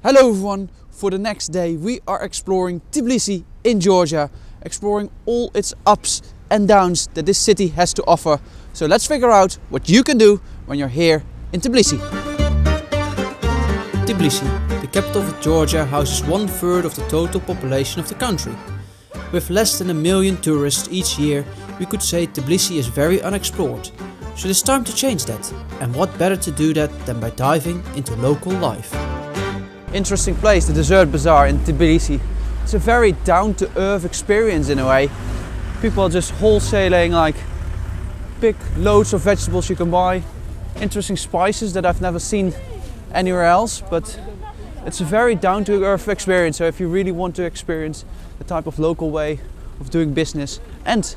Hello everyone, for the next day we are exploring Tbilisi in Georgia, exploring all its ups and downs that this city has to offer. So let's figure out what you can do when you're here in Tbilisi. Tbilisi, the capital of Georgia, houses 1/3 of the total population of the country. With less than 1 million tourists each year, we could say Tbilisi is very unexplored. So it's time to change that. And what better to do that than by diving into local life. Interesting place, the Dezerter Bazaar in Tbilisi. It's a very down-to-earth experience in a way. People are just wholesaling like big loads of vegetables you can buy. Interesting spices that I've never seen anywhere else, but it's a very down-to-earth experience. So if you really want to experience the type of local way of doing business and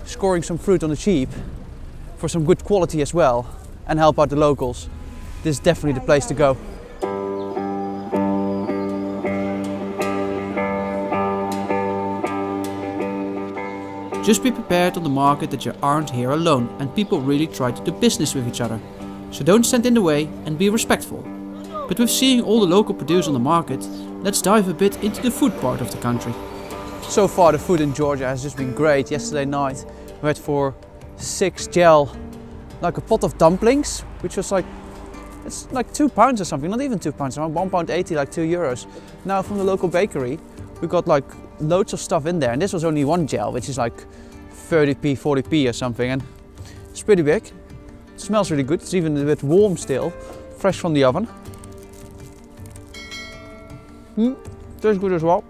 scoring some fruit on the cheap for some good quality as well and help out the locals, this is definitely the place to go. Just be prepared on the market that you aren't here alone and people really try to do business with each other. So don't stand in the way and be respectful. But with seeing all the local produce on the market, let's dive a bit into the food part of the country. So far the food in Georgia has just been great. Yesterday night we had for 6 gel like a pot of dumplings, which was like, it's like £2 or something, not even £2, around £1.80, like €2. Now from the local bakery we got like loads of stuff in there, and this was only 1 gel, which is like 30p, 40p or something, and it's pretty big. It smells really good. It's even a bit warm still, fresh from the oven. Tastes good as well.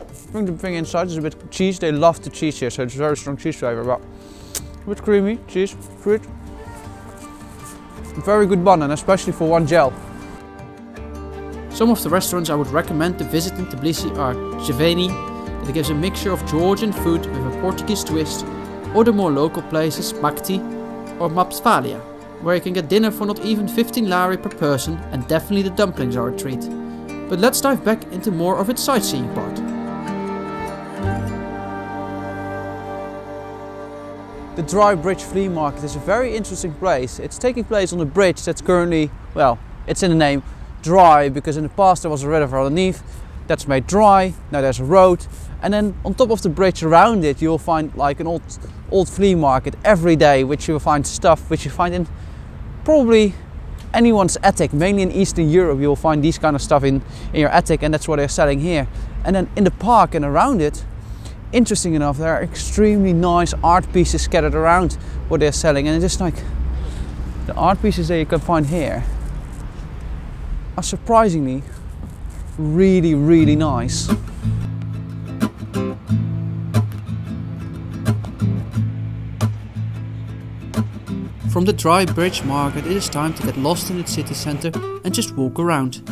I think the thing inside is a bit cheese. They love the cheese here, so it's very strong cheese flavor, but a bit creamy, cheese, fruit. Very good bun, and especially for 1 gel. Some of the restaurants I would recommend to visit in Tbilisi are Unveiling, that gives a mixture of Georgian food with a Portuguese twist, or the more local places Bakti or Mtatsminda, where you can get dinner for not even 15 lari per person, and definitely the dumplings are a treat. But let's dive back into more of its sightseeing part. The Dry Bridge Flea Market is a very interesting place. It's taking place on a bridge that's currently, well, it's in the name, dry, because in the past there was a river underneath that's made dry. Now there's a road, and then on top of the bridge around it you'll find like an old flea market every day, which you'll find stuff which you find in probably anyone's attic. Mainly in Eastern Europe you'll find these kind of stuff in your attic, and that's what they're selling here. And then in the park and around it, interesting enough, there are extremely nice art pieces scattered around what they're selling, and it's just like the art pieces that you can find here are surprisingly really nice. From the Dry Bridge Market, it is time to get lost in its city center and just walk around.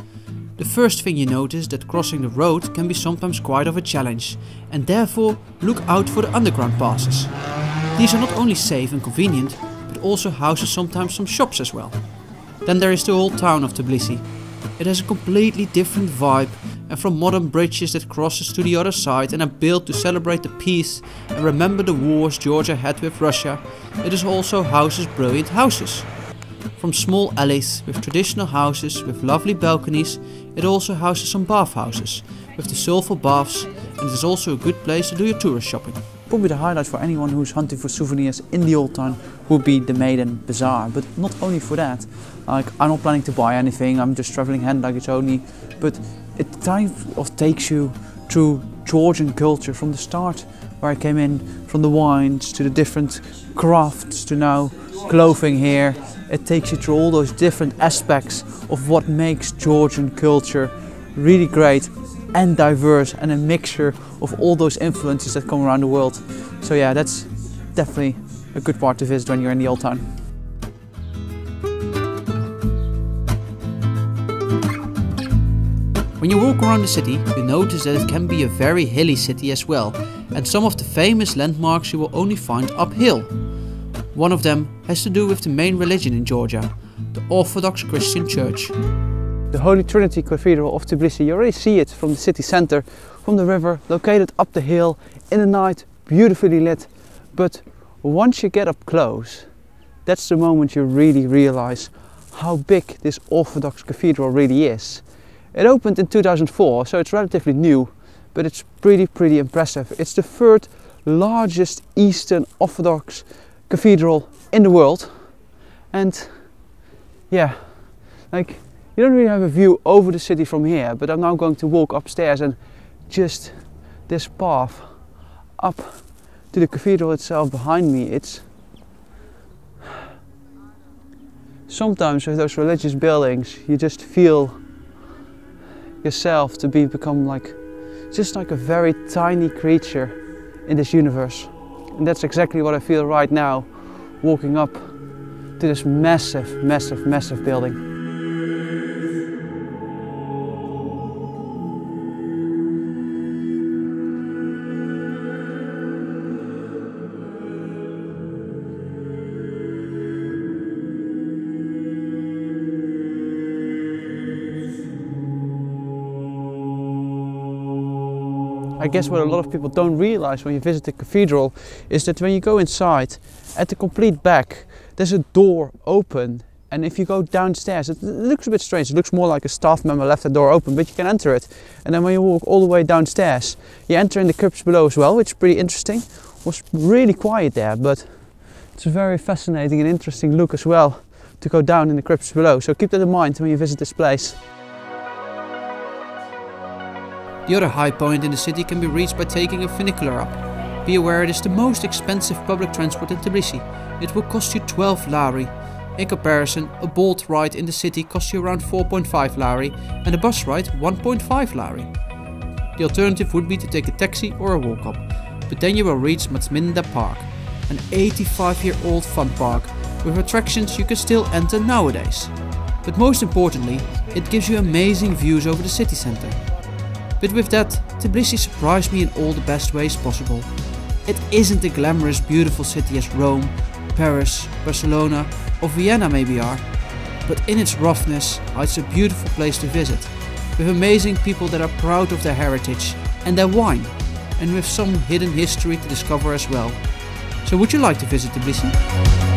The first thing you notice that crossing the road can be sometimes quite of a challenge, and therefore look out for the underground passes. These are not only safe and convenient, but also houses sometimes some shops as well. Then there is the whole town of Tbilisi. It has a completely different vibe, and from modern bridges that crosses to the other side and are built to celebrate the peace and remember the wars Georgia had with Russia, it is also houses brilliant houses. From small alleys with traditional houses with lovely balconies, it also houses some bathhouses with the soulful baths, and it is also a good place to do your tourist shopping. Probably the highlight for anyone who's hunting for souvenirs in the old town would be the Meidan Bazaar, but not only for that. Like, I'm not planning to buy anything, I'm just traveling hand luggage only, but it kind of takes you through Georgian culture from the start, where I came in, from the wines to the different crafts to now clothing here. It takes you through all those different aspects of what makes Georgian culture really great and diverse, and a mixture of all those influences that come around the world. So yeah, that's definitely a good part to visit when you're in the old town. When you walk around the city, you notice that it can be a very hilly city as well, and some of the famous landmarks you will only find uphill. One of them has to do with the main religion in Georgia, the Orthodox Christian Church. The Holy Trinity Cathedral of Tbilisi, you already see it from the city center, from the river, located up the hill, in the night, beautifully lit. But once you get up close, that's the moment you really realize how big this Orthodox cathedral really is. It opened in 2004, so it's relatively new, but it's pretty impressive. It's the third largest Eastern Orthodox cathedral in the world. And yeah, like, you don't really have a view over the city from here, but I'm now going to walk upstairs, and just this path up to the cathedral itself behind me, it's sometimes with those religious buildings you just feel yourself to become like just like a very tiny creature in this universe. And that's exactly what I feel right now, walking up to this massive building. I guess what a lot of people don't realize when you visit the cathedral is that when you go inside, at the complete back, there's a door open, and if you go downstairs, it looks a bit strange. It looks more like a staff member left the door open, but you can enter it. And then when you walk all the way downstairs, you enter in the crypts below as well, which is pretty interesting. It was really quiet there, but it's a very fascinating and interesting look as well to go down in the crypts below. So keep that in mind when you visit this place. The other high point in the city can be reached by taking a funicular up. Be aware it is the most expensive public transport in Tbilisi. It will cost you 12 lari. In comparison, a boat ride in the city costs you around 4.5 lari and a bus ride 1.5 lari. The alternative would be to take a taxi or a walk up, but then you will reach Mtatsminda Park, an 85-year-old fun park with attractions you can still enter nowadays. But most importantly, it gives you amazing views over the city centre. But with that, Tbilisi surprised me in all the best ways possible. It isn't a glamorous, beautiful city as Rome, Paris, Barcelona or Vienna maybe are, but in its roughness, it's a beautiful place to visit, with amazing people that are proud of their heritage and their wine, and with some hidden history to discover as well. So would you like to visit Tbilisi?